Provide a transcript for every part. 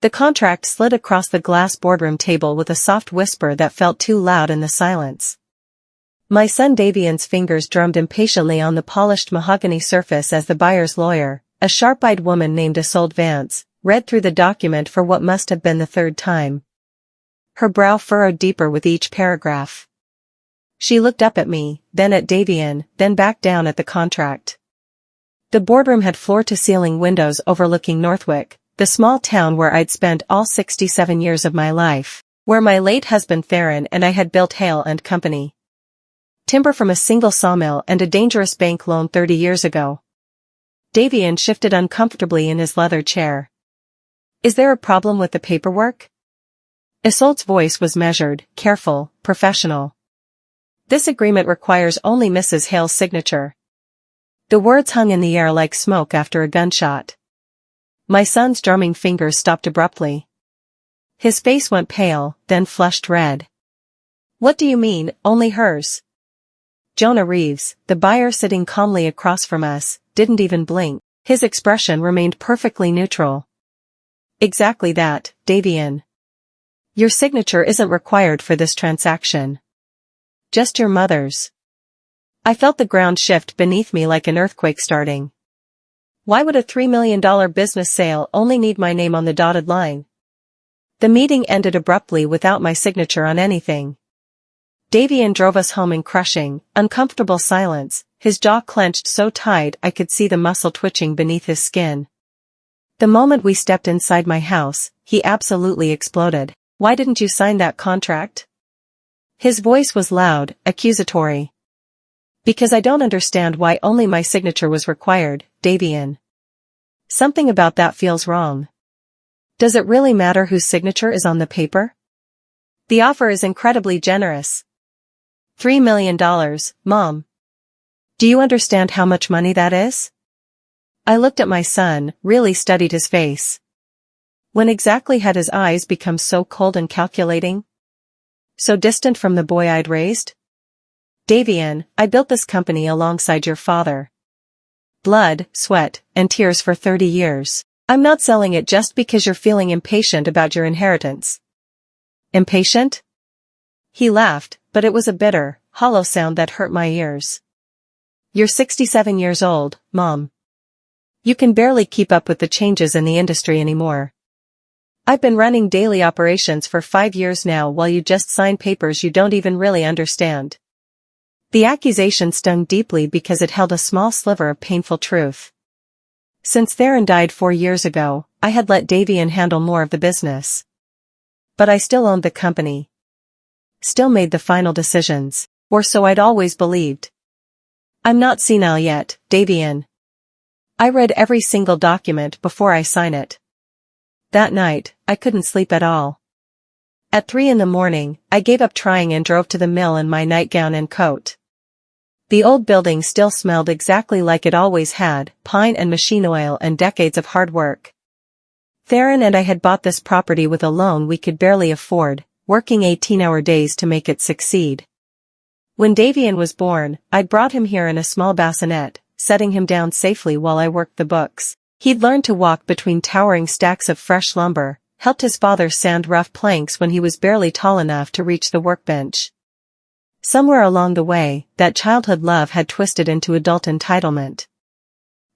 The contract slid across the glass boardroom table with a soft whisper that felt too loud in the silence. My son Davian's fingers drummed impatiently on the polished mahogany surface as the buyer's lawyer, a sharp-eyed woman named Isolde Vance, read through the document for what must have been the third time. Her brow furrowed deeper with each paragraph. She looked up at me, then at Davian, then back down at the contract. The boardroom had floor-to-ceiling windows overlooking Northwick, the small town where I'd spent all 67 years of my life, where my late husband Theron and I had built Hale and Company. Timber from a single sawmill and a dangerous bank loan 30 years ago. Davian shifted uncomfortably in his leather chair. Is there a problem with the paperwork? Isolde's voice was measured, careful, professional. This agreement requires only Mrs. Hale's signature. The words hung in the air like smoke after a gunshot. My son's drumming fingers stopped abruptly. His face went pale, then flushed red. What do you mean, only hers? Jonah Reeves, the buyer sitting calmly across from us, didn't even blink. His expression remained perfectly neutral. Exactly that, Davian. Your signature isn't required for this transaction. Just your mother's. I felt the ground shift beneath me like an earthquake starting. Why would a $3 million business sale only need my name on the dotted line? The meeting ended abruptly without my signature on anything. Davian drove us home in crushing, uncomfortable silence, his jaw clenched so tight I could see the muscle twitching beneath his skin. The moment we stepped inside my house, he absolutely exploded. Why didn't you sign that contract? His voice was loud, accusatory. Because I don't understand why only my signature was required, Davian. Something about that feels wrong. Does it really matter whose signature is on the paper? The offer is incredibly generous. $3 million, Mom. Do you understand how much money that is? I looked at my son, really studied his face. When exactly had his eyes become so cold and calculating? So distant from the boy I'd raised? Davian, I built this company alongside your father. Blood, sweat, and tears for 30 years. I'm not selling it just because you're feeling impatient about your inheritance. Impatient? He laughed, but it was a bitter, hollow sound that hurt my ears. You're 67 years old, Mom. You can barely keep up with the changes in the industry anymore. I've been running daily operations for 5 years now while you just sign papers you don't even really understand. The accusation stung deeply because it held a small sliver of painful truth. Since Theron died 4 years ago, I had let Davian handle more of the business. But I still owned the company. Still made the final decisions, or so I'd always believed. I'm not senile yet, Davian. I read every single document before I sign it. That night, I couldn't sleep at all. At 3 a.m, I gave up trying and drove to the mill in my nightgown and coat. The old building still smelled exactly like it always had, pine and machine oil and decades of hard work. Theron and I had bought this property with a loan we could barely afford, working 18-hour days to make it succeed. When Davian was born, I'd brought him here in a small bassinet, setting him down safely while I worked the books. He'd learned to walk between towering stacks of fresh lumber, helped his father sand rough planks when he was barely tall enough to reach the workbench. Somewhere along the way, that childhood love had twisted into adult entitlement.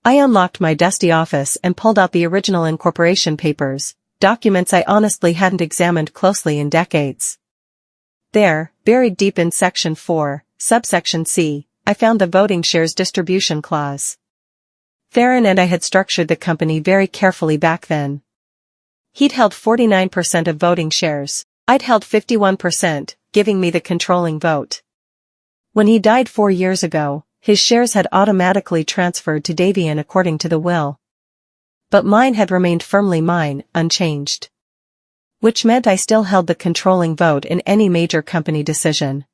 I unlocked my dusty office and pulled out the original incorporation papers, documents I honestly hadn't examined closely in decades. There, buried deep in Section 4, Subsection C, I found the voting shares distribution clause. Theron and I had structured the company very carefully back then. He'd held 49% of voting shares. I'd held 51%, giving me the controlling vote. When he died 4 years ago, his shares had automatically transferred to Davian according to the will. But mine had remained firmly mine, unchanged. Which meant I still held the controlling vote in any major company decision.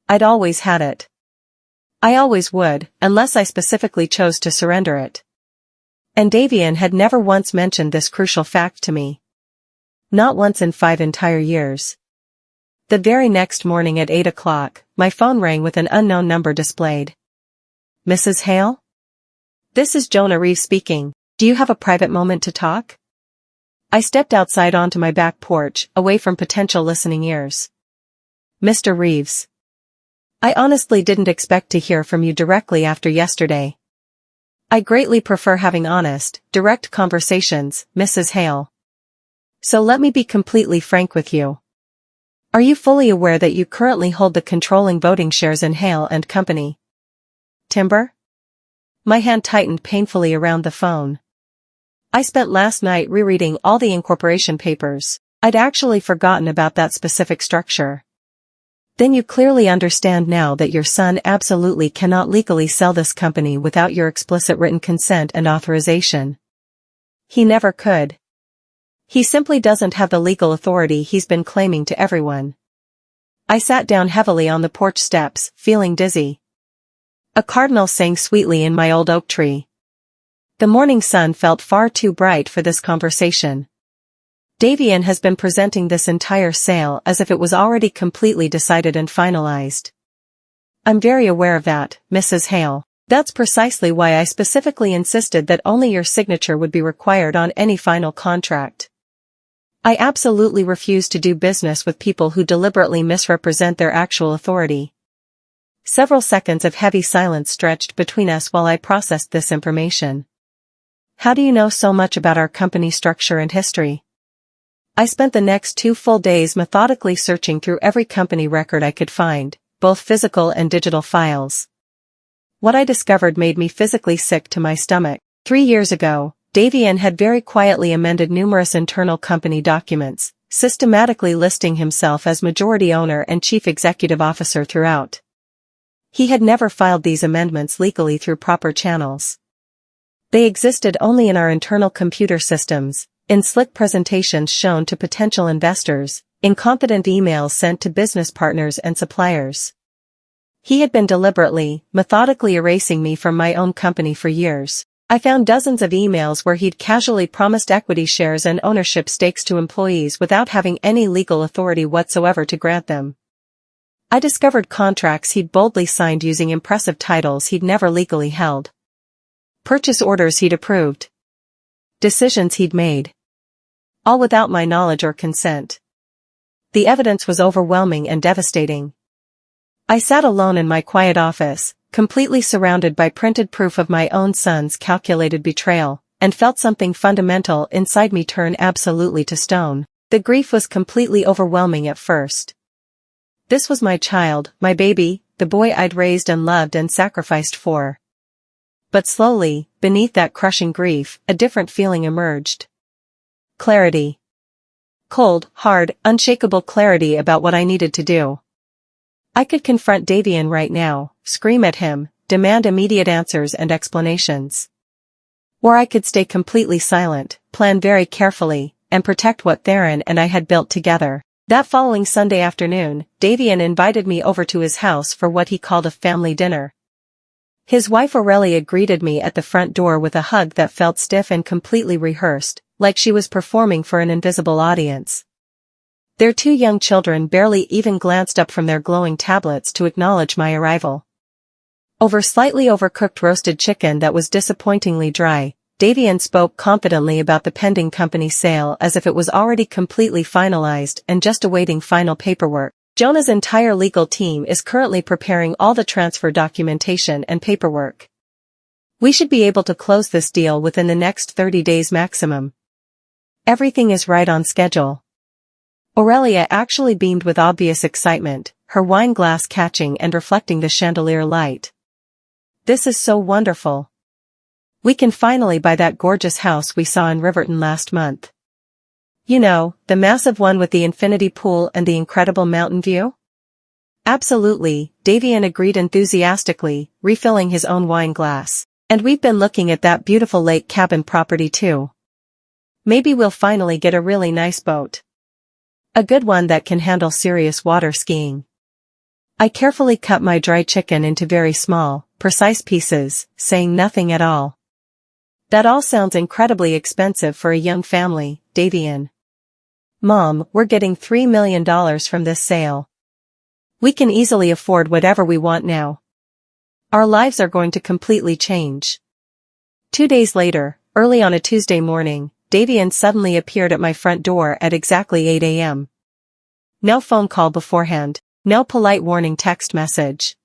I'd always had it. I always would, unless I specifically chose to surrender it. And Davian had never once mentioned this crucial fact to me. Not once in 5 entire years. The very next morning at 8 o'clock, my phone rang with an unknown number displayed. Mrs. Hale? This is Jonah Reeves speaking. Do you have a private moment to talk? I stepped outside onto my back porch, away from potential listening ears. Mr. Reeves. I honestly didn't expect to hear from you directly after yesterday. I greatly prefer having honest, direct conversations, Mrs. Hale. So let me be completely frank with you. Are you fully aware that you currently hold the controlling voting shares in Hale and Company? Timber? My hand tightened painfully around the phone. I spent last night rereading all the incorporation papers. I'd actually forgotten about that specific structure. Then you clearly understand now that your son absolutely cannot legally sell this company without your explicit written consent and authorization. He never could. He simply doesn't have the legal authority he's been claiming to everyone. I sat down heavily on the porch steps, feeling dizzy. A cardinal sang sweetly in my old oak tree. The morning sun felt far too bright for this conversation. Davian has been presenting this entire sale as if it was already completely decided and finalized. I'm very aware of that, Mrs. Hale. That's precisely why I specifically insisted that only your signature would be required on any final contract. I absolutely refuse to do business with people who deliberately misrepresent their actual authority. Several seconds of heavy silence stretched between us while I processed this information. How do you know so much about our company structure and history? I spent the next 2 full days methodically searching through every company record I could find, both physical and digital files. What I discovered made me physically sick to my stomach. 3 years ago, Davian had very quietly amended numerous internal company documents, systematically listing himself as majority owner and chief executive officer throughout. He had never filed these amendments legally through proper channels. They existed only in our internal computer systems, in slick presentations shown to potential investors, in confident emails sent to business partners and suppliers. He had been deliberately, methodically erasing me from my own company for years. I found dozens of emails where he'd casually promised equity shares and ownership stakes to employees without having any legal authority whatsoever to grant them. I discovered contracts he'd boldly signed using impressive titles he'd never legally held. Purchase orders he'd approved. Decisions he'd made. All without my knowledge or consent. The evidence was overwhelming and devastating. I sat alone in my quiet office, completely surrounded by printed proof of my own son's calculated betrayal, and felt something fundamental inside me turn absolutely to stone. The grief was completely overwhelming at first. This was my child, my baby, the boy I'd raised and loved and sacrificed for. But slowly, beneath that crushing grief, a different feeling emerged. Clarity. Cold, hard, unshakable clarity about what I needed to do. I could confront Davian right now, scream at him, demand immediate answers and explanations. Or I could stay completely silent, plan very carefully, and protect what Theron and I had built together. That following Sunday afternoon, Davian invited me over to his house for what he called a family dinner. His wife Aurelia greeted me at the front door with a hug that felt stiff and completely rehearsed, like she was performing for an invisible audience. Their 2 young children barely even glanced up from their glowing tablets to acknowledge my arrival. Over slightly overcooked roasted chicken that was disappointingly dry, Davian spoke confidently about the pending company sale as if it was already completely finalized and just awaiting final paperwork. Jonah's entire legal team is currently preparing all the transfer documentation and paperwork. We should be able to close this deal within the next 30 days maximum. Everything is right on schedule. Aurelia actually beamed with obvious excitement, her wine glass catching and reflecting the chandelier light. This is so wonderful. We can finally buy that gorgeous house we saw in Riverton last month. You know, the massive one with the infinity pool and the incredible mountain view? Absolutely, Davian agreed enthusiastically, refilling his own wine glass. And we've been looking at that beautiful lake cabin property too. Maybe we'll finally get a really nice boat. A good one that can handle serious water skiing. I carefully cut my dry chicken into very small, precise pieces, saying nothing at all. That all sounds incredibly expensive for a young family, Davian. Mom, we're getting $3 million from this sale. We can easily afford whatever we want now. Our lives are going to completely change. 2 days later, early on a Tuesday morning, Davian suddenly appeared at my front door at exactly 8 a.m. No phone call beforehand, no polite warning text message.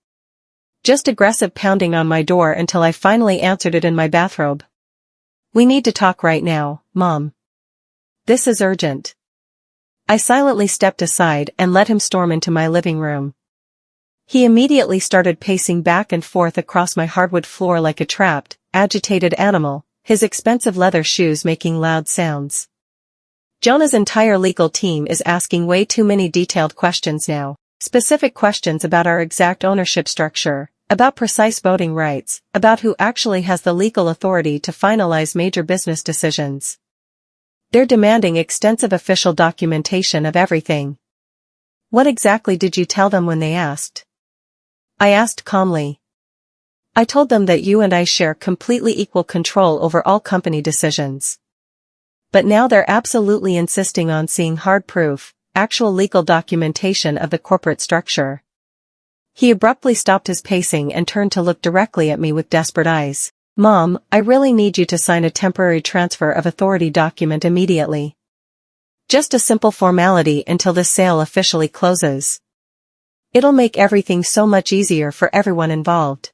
Just aggressive pounding on my door until I finally answered it in my bathrobe. "We need to talk right now, Mom. This is urgent." I silently stepped aside and let him storm into my living room. He immediately started pacing back and forth across my hardwood floor like a trapped, agitated animal, his expensive leather shoes making loud sounds. Jonah's entire legal team is asking way too many detailed questions now, specific questions about our exact ownership structure, about precise voting rights, about who actually has the legal authority to finalize major business decisions. They're demanding extensive official documentation of everything. "What exactly did you tell them when they asked?" I asked calmly. "I told them that you and I share completely equal control over all company decisions. But now they're absolutely insisting on seeing hard proof, actual legal documentation of the corporate structure." He abruptly stopped his pacing and turned to look directly at me with desperate eyes. "Mom, I really need you to sign a temporary transfer of authority document immediately. Just a simple formality until this sale officially closes. It'll make everything so much easier for everyone involved."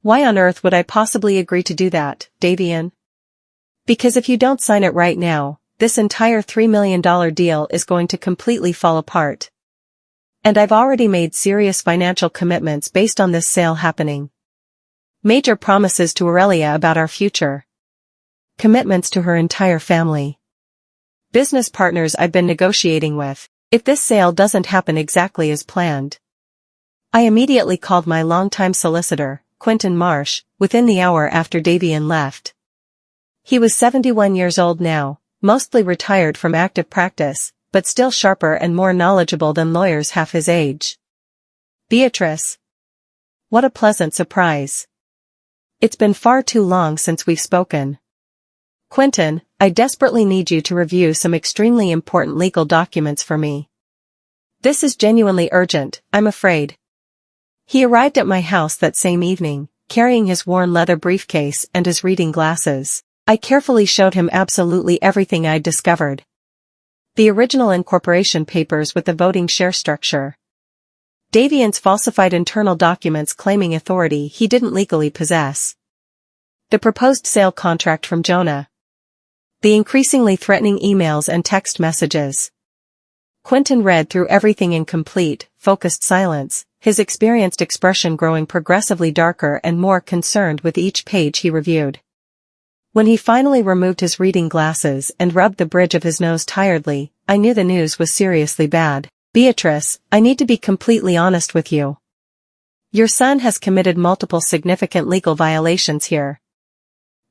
"Why on earth would I possibly agree to do that, Davian?" "Because if you don't sign it right now, this entire $3 million deal is going to completely fall apart. And I've already made serious financial commitments based on this sale happening. Major promises to Aurelia about our future. Commitments to her entire family. Business partners I've been negotiating with, if this sale doesn't happen exactly as planned." I immediately called my longtime solicitor, Quentin Marsh, within the hour after Davian left. He was 71 years old now, mostly retired from active practice, but still sharper and more knowledgeable than lawyers half his age. "Beatrice. What a pleasant surprise. It's been far too long since we've spoken. Quentin, I desperately need you to review some extremely important legal documents for me. This is genuinely urgent, I'm afraid." He arrived at my house that same evening, carrying his worn leather briefcase and his reading glasses. I carefully showed him absolutely everything I'd discovered. The original incorporation papers with the voting share structure. Davian's falsified internal documents claiming authority he didn't legally possess. The proposed sale contract from Jonah. The increasingly threatening emails and text messages. Quentin read through everything in complete, focused silence, his experienced expression growing progressively darker and more concerned with each page he reviewed. When he finally removed his reading glasses and rubbed the bridge of his nose tiredly, I knew the news was seriously bad. "Beatrice, I need to be completely honest with you. Your son has committed multiple significant legal violations here.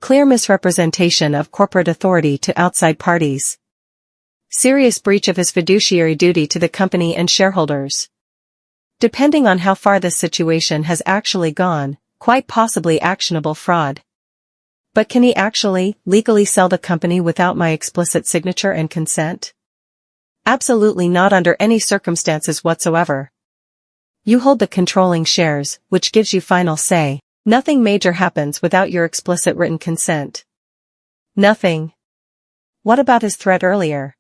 Clear misrepresentation of corporate authority to outside parties. Serious breach of his fiduciary duty to the company and shareholders. Depending on how far this situation has actually gone, quite possibly actionable fraud. But can he actually, legally sell the company without my explicit signature and consent? Absolutely not under any circumstances whatsoever. You hold the controlling shares, which gives you final say. Nothing major happens without your explicit written consent. Nothing. What about his threat earlier?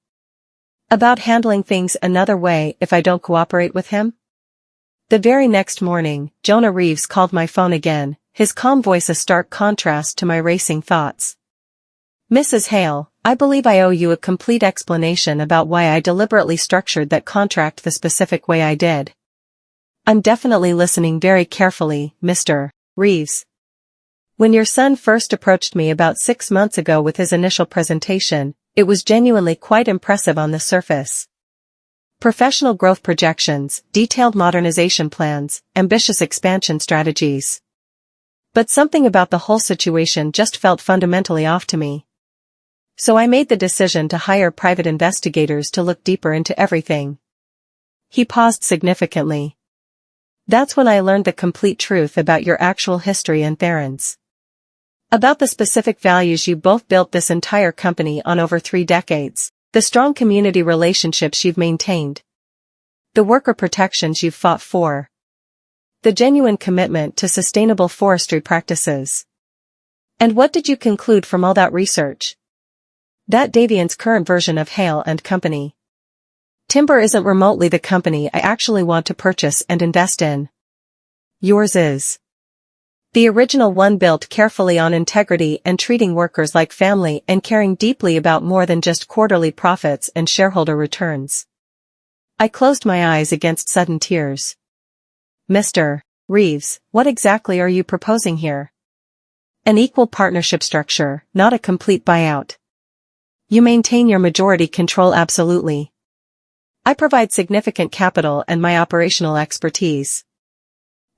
About handling things another way if I don't cooperate with him?" The very next morning, Jonah Reeves called my phone again, his calm voice a stark contrast to my racing thoughts. "Mrs. Hale, I believe I owe you a complete explanation about why I deliberately structured that contract the specific way I did." "I'm definitely listening very carefully, Mr. Reeves. When your son first approached me about 6 months ago with his initial presentation, it was genuinely quite impressive on the surface. Professional growth projections, detailed modernization plans, ambitious expansion strategies. But something about the whole situation just felt fundamentally off to me. So I made the decision to hire private investigators to look deeper into everything." He paused significantly. "That's when I learned the complete truth about your actual history and Theron's. About the specific values you both built this entire company on over 3 decades, the strong community relationships you've maintained, the worker protections you've fought for, the genuine commitment to sustainable forestry practices. And what did you conclude from all that research?" That Davian's current version of Hale and Company. Timber isn't remotely the company I actually want to purchase and invest in. Yours is. The original one, built carefully on integrity and treating workers like family and caring deeply about more than just quarterly profits and shareholder returns. I closed my eyes against sudden tears. Mr. Reeves, what exactly are you proposing here? An equal partnership structure, not a complete buyout. You maintain your majority control absolutely. I provide significant capital and my operational expertise.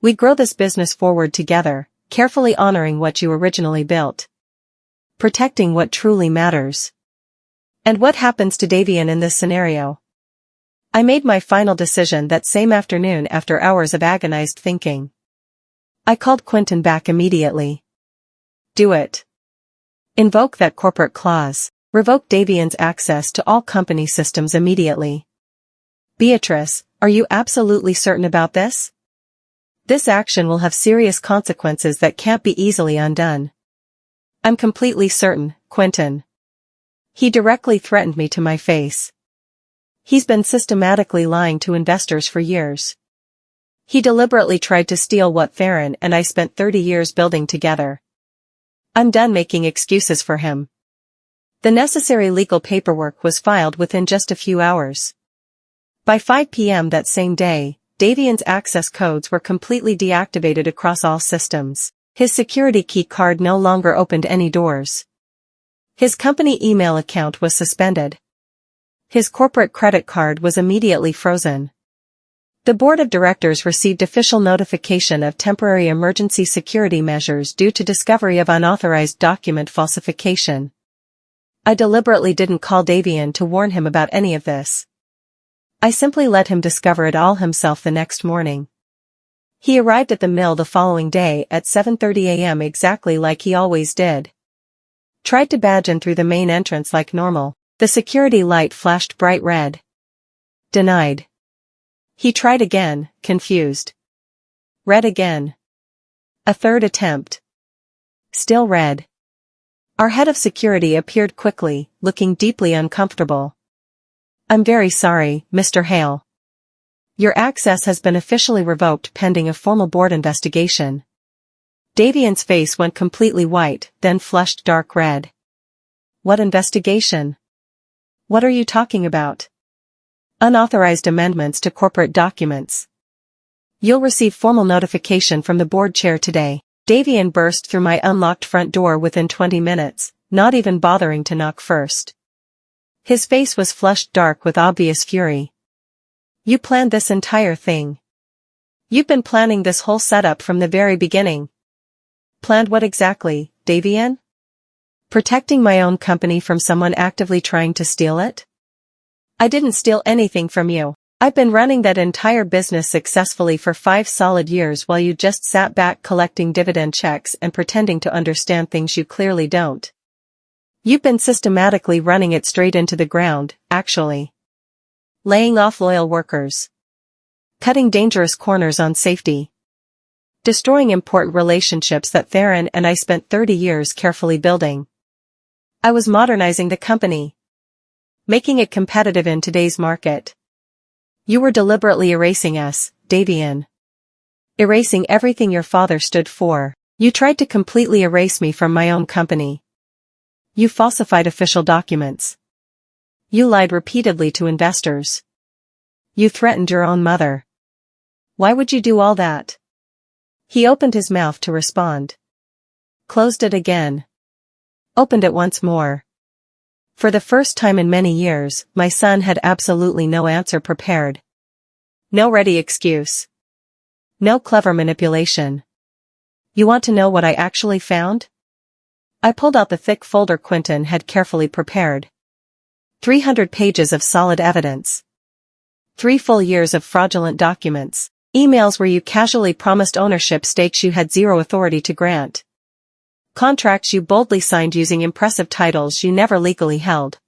We grow this business forward together, carefully honoring what you originally built. Protecting what truly matters. And what happens to Davian in this scenario? I made my final decision that same afternoon after hours of agonized thinking. I called Quentin back immediately. Do it. Invoke that corporate clause. Revoke Davian's access to all company systems immediately. Beatrice, are you absolutely certain about this? This action will have serious consequences that can't be easily undone. I'm completely certain, Quentin. He directly threatened me to my face. He's been systematically lying to investors for years. He deliberately tried to steal what Theron and I spent 30 years building together. I'm done making excuses for him. The necessary legal paperwork was filed within just a few hours. By 5 p.m. that same day, Davian's access codes were completely deactivated across all systems. His security key card no longer opened any doors. His company email account was suspended. His corporate credit card was immediately frozen. The board of directors received official notification of temporary emergency security measures due to discovery of unauthorized document falsification. I deliberately didn't call Davian to warn him about any of this. I simply let him discover it all himself the next morning. He arrived at the mill the following day at 7:30 a.m. exactly like he always did. Tried to badge in through the main entrance like normal. The security light flashed bright red. Denied. He tried again, confused. Red again. A third attempt. Still red. Our head of security appeared quickly, looking deeply uncomfortable. I'm very sorry, Mr. Hale. Your access has been officially revoked pending a formal board investigation. Davian's face went completely white, then flushed dark red. What investigation? What are you talking about? Unauthorized amendments to corporate documents. You'll receive formal notification from the board chair today. Davian burst through my unlocked front door within 20 minutes, not even bothering to knock first. His face was flushed dark with obvious fury. You planned this entire thing. You've been planning this whole setup from the very beginning. Planned what exactly, Davian? Protecting my own company from someone actively trying to steal it? I didn't steal anything from you. I've been running that entire business successfully for 5 solid years while you just sat back collecting dividend checks and pretending to understand things you clearly don't. You've been systematically running it straight into the ground, actually. Laying off loyal workers. Cutting dangerous corners on safety. Destroying important relationships that Theron and I spent 30 years carefully building. I was modernizing the company. Making it competitive in today's market. You were deliberately erasing us, Davian. Erasing everything your father stood for. You tried to completely erase me from my own company. You falsified official documents. You lied repeatedly to investors. You threatened your own mother. Why would you do all that? He opened his mouth to respond. Closed it again. Opened it once more. For the first time in many years, my son had absolutely no answer prepared. No ready excuse. No clever manipulation. You want to know what I actually found? I pulled out the thick folder Quentin had carefully prepared. 300 pages of solid evidence. 3 full years of fraudulent documents. Emails where you casually promised ownership stakes you had zero authority to grant. Contracts you boldly signed using impressive titles you never legally held.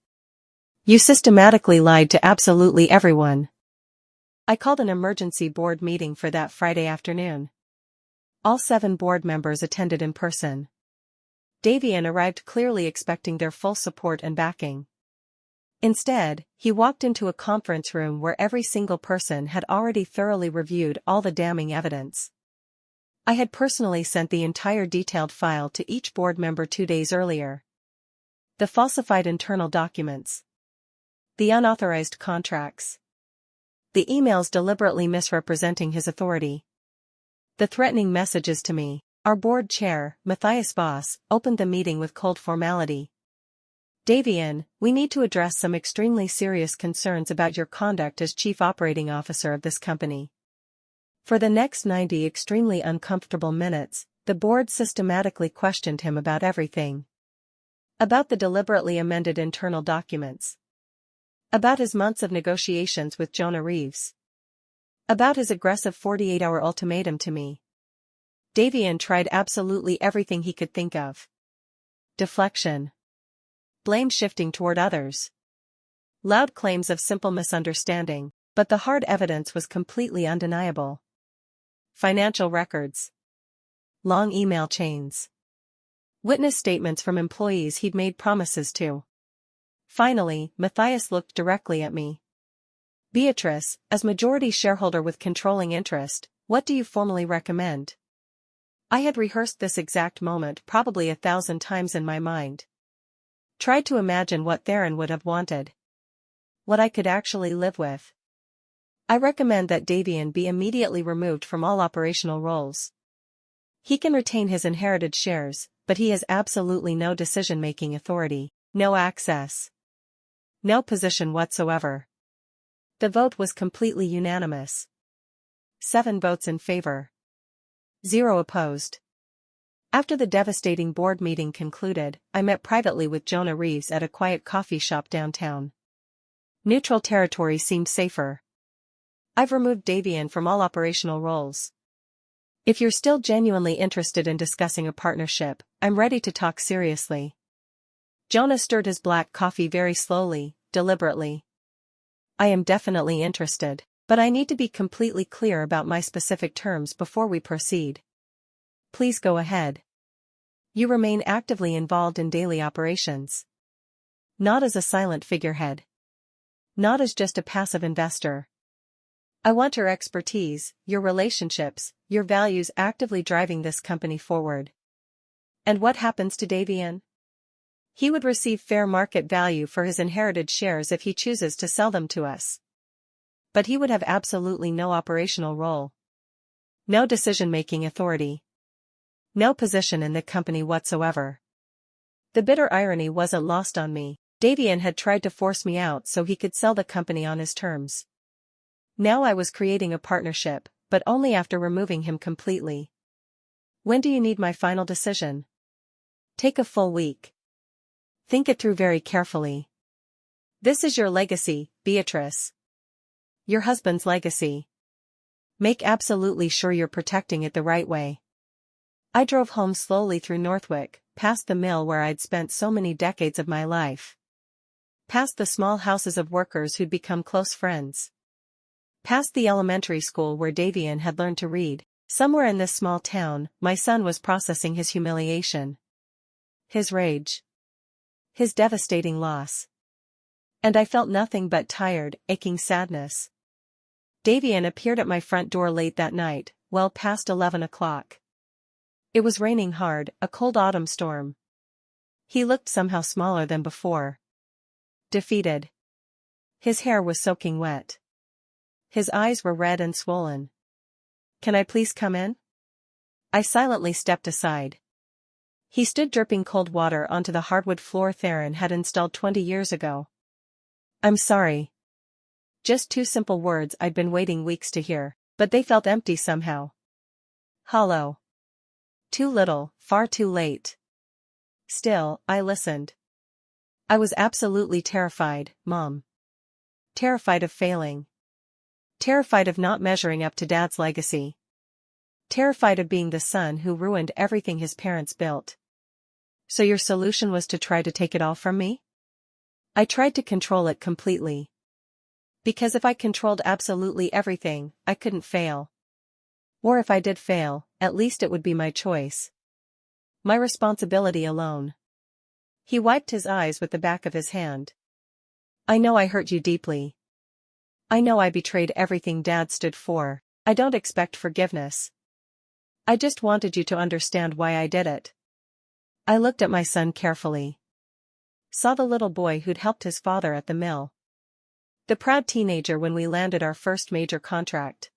You systematically lied to absolutely everyone. I called an emergency board meeting for that Friday afternoon. All 7 board members attended in person. Davian arrived clearly expecting their full support and backing. Instead, he walked into a conference room where every single person had already thoroughly reviewed all the damning evidence. I had personally sent the entire detailed file to each board member 2 days earlier. The falsified internal documents. The unauthorized contracts. The emails deliberately misrepresenting his authority. The threatening messages to me. Our board chair, Matthias Voss, opened the meeting with cold formality. Davian, we need to address some extremely serious concerns about your conduct as Chief Operating Officer of this company. For the next 90 extremely uncomfortable minutes, the board systematically questioned him about everything. About the deliberately amended internal documents. About his months of negotiations with Jonah Reeves. About his aggressive 48-hour ultimatum to me. Davian tried absolutely everything he could think of. Deflection. Blame shifting toward others. Loud claims of simple misunderstanding, but the hard evidence was completely undeniable. Financial records. Long email chains. Witness statements from employees he'd made promises to. Finally, Matthias looked directly at me. Beatrice, as majority shareholder with controlling interest, what do you formally recommend? I had rehearsed this exact moment probably 1,000 times in my mind. Tried to imagine what Theron would have wanted. What I could actually live with. I recommend that Davian be immediately removed from all operational roles. He can retain his inherited shares, but he has absolutely no decision-making authority, no access. No position whatsoever. The vote was completely unanimous. 7 votes in favor. 0 opposed. After the devastating board meeting concluded, I met privately with Jonah Reeves at a quiet coffee shop downtown. Neutral territory seemed safer. I've removed Davian from all operational roles. If you're still genuinely interested in discussing a partnership, I'm ready to talk seriously. Jonah stirred his black coffee very slowly, deliberately. I am definitely interested, but I need to be completely clear about my specific terms before we proceed. Please go ahead. You remain actively involved in daily operations. Not as a silent figurehead. Not as just a passive investor. I want your expertise, your relationships, your values actively driving this company forward. And what happens to Davian? He would receive fair market value for his inherited shares if he chooses to sell them to us. But he would have absolutely no operational role. No decision-making authority. No position in the company whatsoever. The bitter irony wasn't lost on me. Davian had tried to force me out so he could sell the company on his terms. Now I was creating a partnership, but only after removing him completely. When do you need my final decision? Take a full week. Think it through very carefully. This is your legacy, Beatrice. Your husband's legacy. Make absolutely sure you're protecting it the right way. I drove home slowly through Northwick, past the mill where I'd spent so many decades of my life. Past the small houses of workers who'd become close friends. Past the elementary school where Davian had learned to read. Somewhere in this small town, my son was processing his humiliation. His rage. His devastating loss. And I felt nothing but tired, aching sadness. Davian appeared at my front door late that night, well past 11 o'clock. It was raining hard, a cold autumn storm. He looked somehow smaller than before. Defeated. His hair was soaking wet. His eyes were red and swollen. Can I please come in? I silently stepped aside. He stood dripping cold water onto the hardwood floor Theron had installed 20 years ago. I'm sorry. Just 2 simple words I'd been waiting weeks to hear, but they felt empty somehow. Hollow. Too little, far too late. Still, I listened. I was absolutely terrified, Mom. Terrified of failing. Terrified of not measuring up to Dad's legacy. Terrified of being the son who ruined everything his parents built. So your solution was to try to take it all from me? I tried to control it completely. Because if I controlled absolutely everything, I couldn't fail. Or if I did fail, at least it would be my choice. My responsibility alone. He wiped his eyes with the back of his hand. I know I hurt you deeply. I know I betrayed everything Dad stood for. I don't expect forgiveness. I just wanted you to understand why I did it. I looked at my son carefully. Saw the little boy who'd helped his father at the mill. The proud teenager when we landed our first major contract.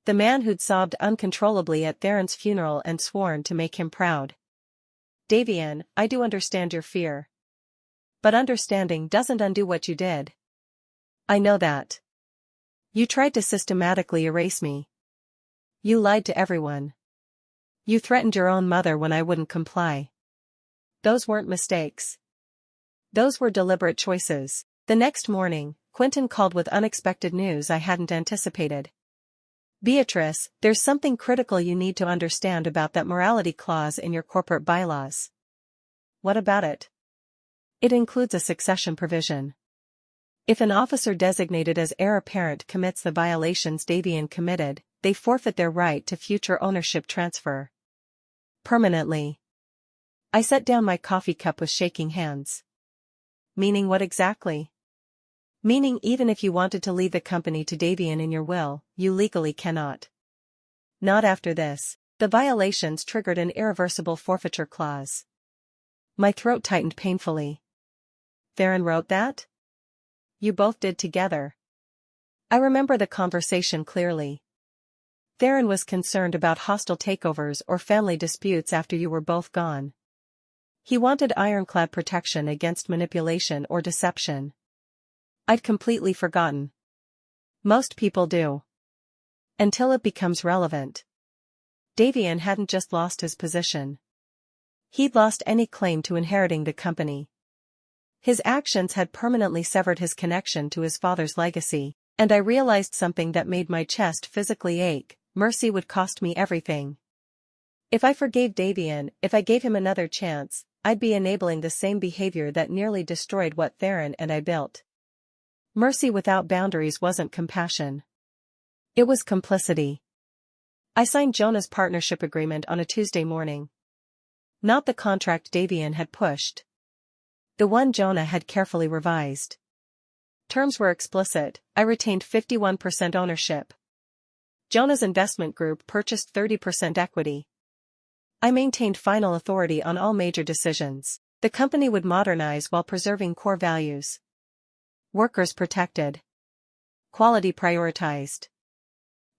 The man who'd sobbed uncontrollably at Theron's funeral and sworn to make him proud. Davian, I do understand your fear. But understanding doesn't undo what you did. I know that. You tried to systematically erase me. You lied to everyone. You threatened your own mother when I wouldn't comply. Those weren't mistakes. Those were deliberate choices. The next morning, Quentin called with unexpected news I hadn't anticipated. Beatrice, there's something critical you need to understand about that morality clause in your corporate bylaws. What about it? It includes a succession provision. If an officer designated as heir apparent commits the violations Davian committed, they forfeit their right to future ownership transfer. Permanently. I set down my coffee cup with shaking hands. Meaning what exactly? Meaning even if you wanted to leave the company to Davian in your will, you legally cannot. Not after this. The violations triggered an irreversible forfeiture clause. My throat tightened painfully. Theron wrote that? You both did together. I remember the conversation clearly. Theron was concerned about hostile takeovers or family disputes after you were both gone. He wanted ironclad protection against manipulation or deception. I'd completely forgotten. Most people do. Until it becomes relevant. Davian hadn't just lost his position. He'd lost any claim to inheriting the company. His actions had permanently severed his connection to his father's legacy, and I realized something that made my chest physically ache: mercy would cost me everything. If I forgave Davian, if I gave him another chance, I'd be enabling the same behavior that nearly destroyed what Theron and I built. Mercy without boundaries wasn't compassion. It was complicity. I signed Jonah's partnership agreement on a Tuesday morning. Not the contract Davian had pushed. The one Jonah had carefully revised. Terms were explicit. I retained 51% ownership. Jonah's investment group purchased 30% equity. I maintained final authority on all major decisions. The company would modernize while preserving core values. Workers protected. Quality prioritized.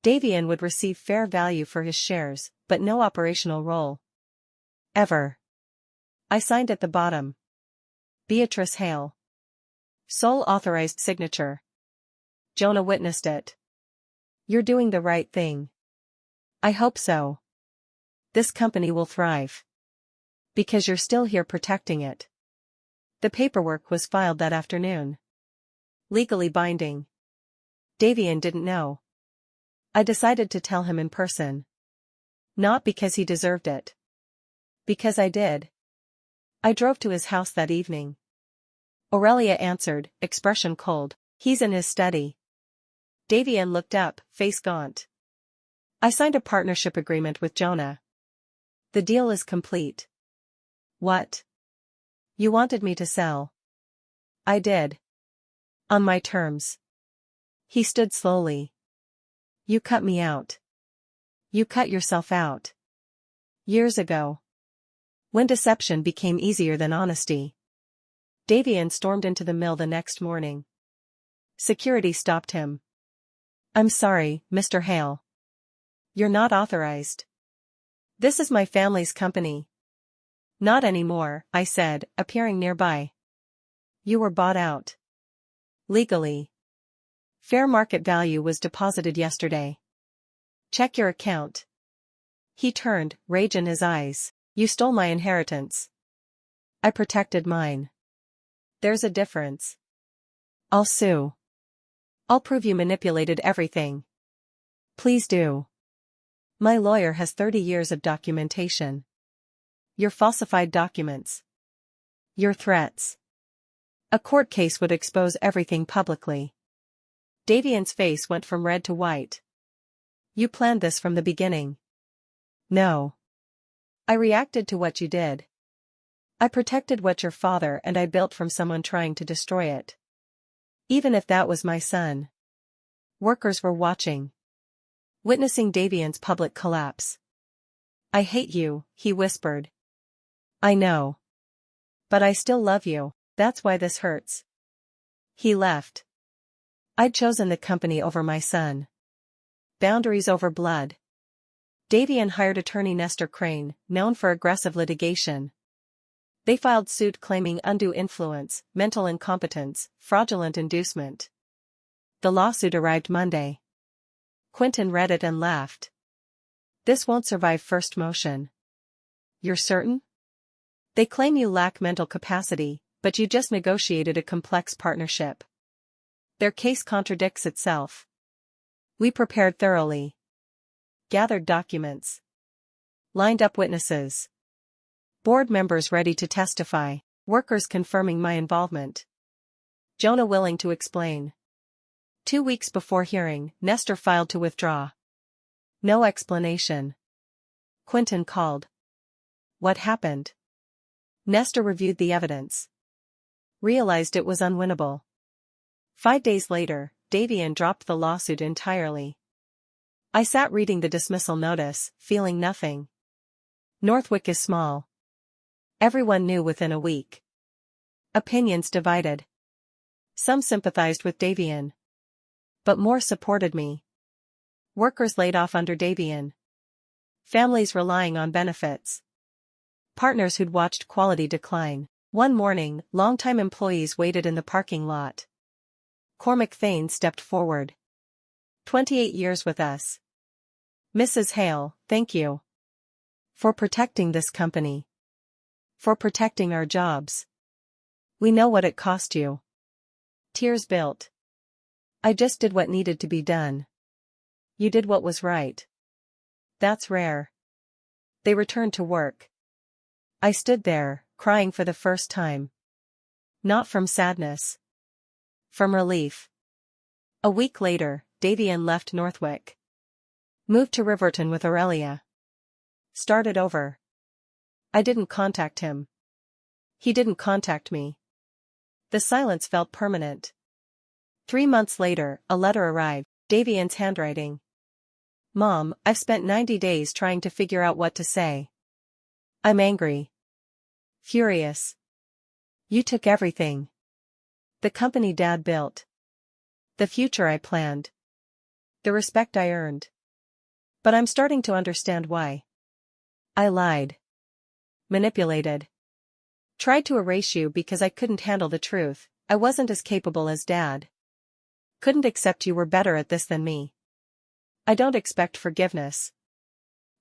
Davian would receive fair value for his shares, but no operational role. Ever. I signed at the bottom. Beatrice Hale. Sole authorized signature. Jonah witnessed it. You're doing the right thing. I hope so. This company will thrive. Because you're still here protecting it. The paperwork was filed that afternoon. Legally binding. Davian didn't know. I decided to tell him in person. Not because he deserved it. Because I did. I drove to his house that evening. Aurelia answered, expression cold. He's in his study. Davian looked up, face gaunt. I signed a partnership agreement with Jonah. The deal is complete. What? You wanted me to sell. I did. On my terms. He stood slowly. You cut me out. You cut yourself out. Years ago. When deception became easier than honesty. Davian stormed into the mill the next morning. Security stopped him. I'm sorry, Mr. Hale. You're not authorized. This is my family's company. Not anymore, I said, appearing nearby. You were bought out. Legally. Fair market value was deposited yesterday. Check your account. He turned, rage in his eyes. You stole my inheritance. I protected mine. There's a difference. I'll sue. I'll prove you manipulated everything. Please do. My lawyer has 30 years of documentation. Your falsified documents. Your threats. A court case would expose everything publicly. Davian's face went from red to white. You planned this from the beginning. No. I reacted to what you did. I protected what your father and I built from someone trying to destroy it. Even if that was my son. Workers were watching. Witnessing Davian's public collapse. I hate you, he whispered. I know. But I still love you, that's why this hurts. He left. I'd chosen the company over my son. Boundaries over blood. Davian hired attorney Nestor Crane, known for aggressive litigation. They filed suit claiming undue influence, mental incompetence, fraudulent inducement. The lawsuit arrived Monday. Quentin read it and laughed. This won't survive first motion. You're certain? They claim you lack mental capacity, but you just negotiated a complex partnership. Their case contradicts itself. We prepared thoroughly. Gathered documents. Lined up witnesses. Board members ready to testify, workers confirming my involvement. Jonah willing to explain. 2 weeks before hearing, Nestor filed to withdraw. No explanation. Quentin called. What happened? Nestor reviewed the evidence. Realized it was unwinnable. 5 days later, Davian dropped the lawsuit entirely. I sat reading the dismissal notice, feeling nothing. Northwick is small. Everyone knew within a week. Opinions divided. Some sympathized with Davian. But more supported me. Workers laid off under Davian. Families relying on benefits. Partners who'd watched quality decline. One morning, longtime employees waited in the parking lot. Cormac Thane stepped forward. 28 years with us. Mrs. Hale, thank you. For protecting this company. For protecting our jobs. We know what it cost you. Tears built. I just did what needed to be done. You did what was right. That's rare. They returned to work. I stood there, crying for the first time. Not from sadness. From relief. A week later, Davian left Northwick. Moved to Riverton with Aurelia. Started over. I didn't contact him. He didn't contact me. The silence felt permanent. 3 months later, a letter arrived, Davian's handwriting. Mom, I've spent 90 days trying to figure out what to say. I'm angry. Furious. You took everything. The company Dad built. The future I planned. The respect I earned. But I'm starting to understand why. I lied. Manipulated. Tried to erase you because I couldn't handle the truth. I wasn't as capable as Dad. Couldn't accept you were better at this than me. I don't expect forgiveness.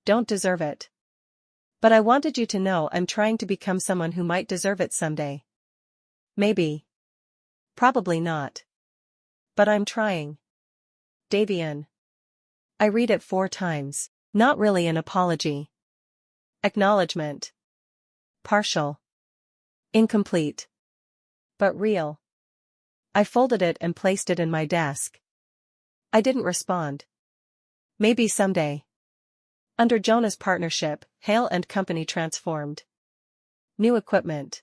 Don't deserve it. But I wanted you to know I'm trying to become someone who might deserve it someday. Maybe. Probably not. But I'm trying. Davian. I read it 4 times. Not really an apology. Acknowledgement. Partial. Incomplete. But real. I folded it and placed it in my desk. I didn't respond. Maybe someday. Under Jonah's partnership, Hale and Company transformed. New equipment.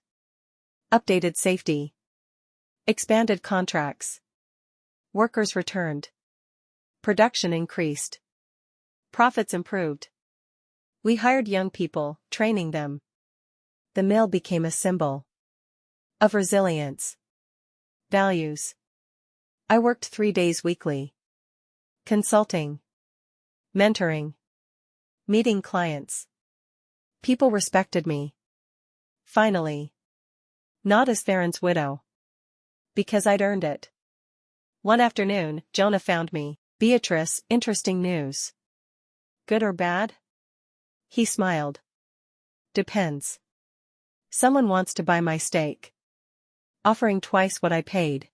Updated safety. Expanded contracts. Workers returned. Production increased. Profits improved. We hired young people, training them. The mill became a symbol of resilience. Values. I worked 3 days weekly. Consulting. Mentoring. Meeting clients. People respected me. Finally. Not as Theron's widow. Because I'd earned it. One afternoon, Jonah found me. Beatrice, interesting news. Good or bad? He smiled. Depends. Someone wants to buy my stake. Offering twice what I paid.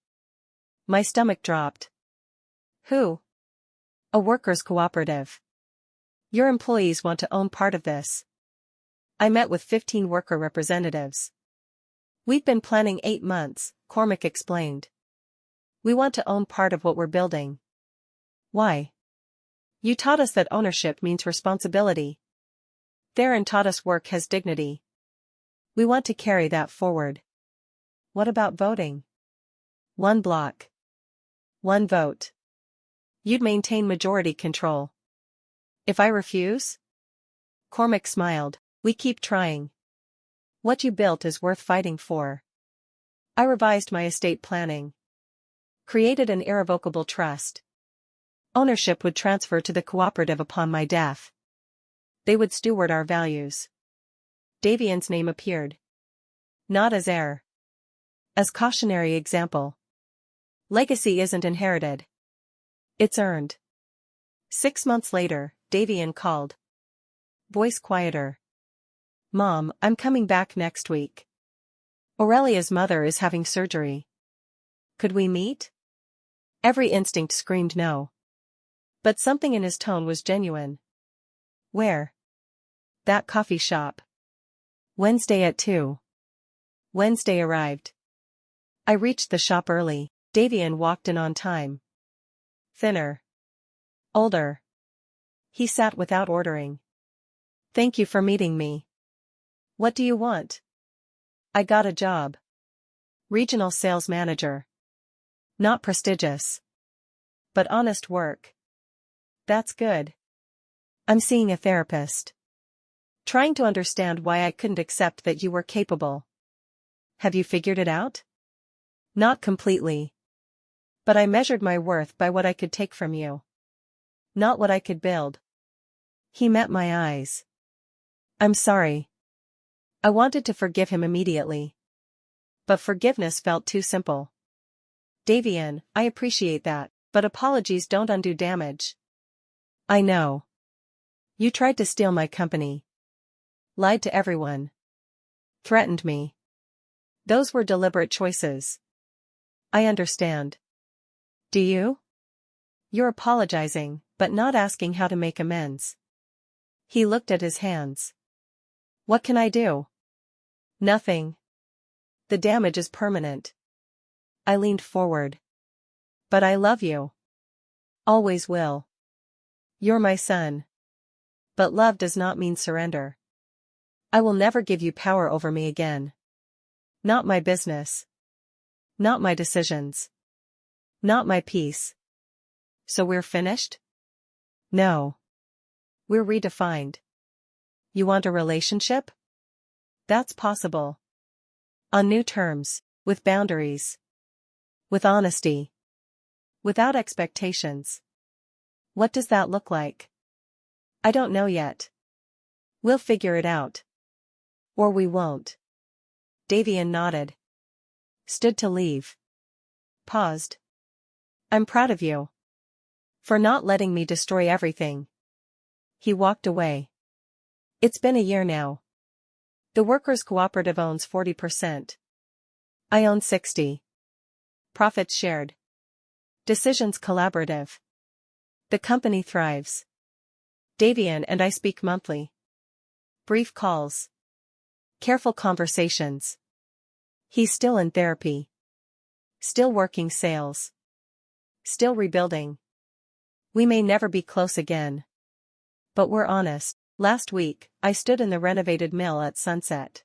My stomach dropped. Who? A workers' cooperative. Your employees want to own part of this. I met with 15 worker representatives. We've been planning 8 months, Cormac explained. We want to own part of what we're building. Why? You taught us that ownership means responsibility. Theron taught us work has dignity. We want to carry that forward. What about voting? One block. One vote. You'd maintain majority control. If I refuse? Cormac smiled. We keep trying. What you built is worth fighting for. I revised my estate planning. Created an irrevocable trust. Ownership would transfer to the cooperative upon my death. They would steward our values. Davian's name appeared. Not as heir. As cautionary example. Legacy isn't inherited. It's earned. 6 months later, Davian called. Voice quieter. Mom, I'm coming back next week. Aurelia's mother is having surgery. Could we meet? Every instinct screamed no. But something in his tone was genuine. Where? That coffee shop. Wednesday at 2. Wednesday arrived. I reached the shop early. Davian walked in on time. Thinner. Older. He sat without ordering. Thank you for meeting me. What do you want? I got a job. Regional sales manager. Not prestigious. But honest work. That's good. I'm seeing a therapist. Trying to understand why I couldn't accept that you were capable. Have you figured it out? Not completely. But I measured my worth by what I could take from you. Not what I could build. He met my eyes. I'm sorry. I wanted to forgive him immediately. But forgiveness felt too simple. Davian, I appreciate that, but apologies don't undo damage. I know. You tried to steal my company. Lied to everyone. Threatened me. Those were deliberate choices. I understand. Do you? You're apologizing, but not asking how to make amends. He looked at his hands. What can I do? Nothing. The damage is permanent. I leaned forward. But I love you. Always will. You're my son. But love does not mean surrender. I will never give you power over me again. Not my business. Not my decisions. Not my peace. So we're finished? No. We're redefined. You want a relationship? That's possible. On new terms, with boundaries. With honesty. Without expectations. What does that look like? I don't know yet. We'll figure it out. Or we won't. Davian nodded. Stood to leave. Paused. I'm proud of you. For not letting me destroy everything. He walked away. It's been a year now. The workers' cooperative owns 40%. I own 60%. Profits shared. Decisions collaborative. The company thrives. Davian and I speak monthly. Brief calls. Careful conversations. He's still in therapy. Still working sales. Still rebuilding. We may never be close again. But we're honest. Last week, I stood in the renovated mill at sunset.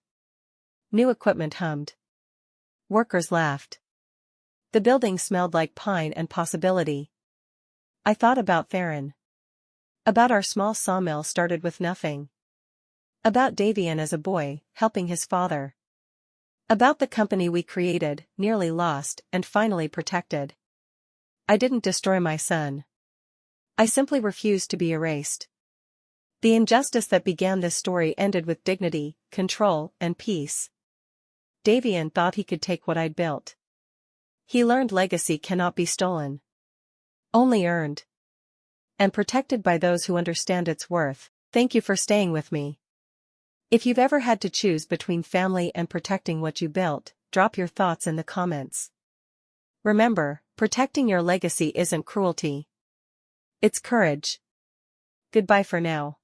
New equipment hummed. Workers laughed. The building smelled like pine and possibility. I thought about Theron. About our small sawmill started with nothing. About Davian as a boy, helping his father. About the company we created, nearly lost, and finally protected. I didn't destroy my son. I simply refused to be erased. The injustice that began this story ended with dignity, control, and peace. Davian thought he could take what I'd built. He learned legacy cannot be stolen. Only earned. And protected by those who understand its worth. Thank you for staying with me. If you've ever had to choose between family and protecting what you built, drop your thoughts in the comments. Remember, protecting your legacy isn't cruelty. It's courage. Goodbye for now.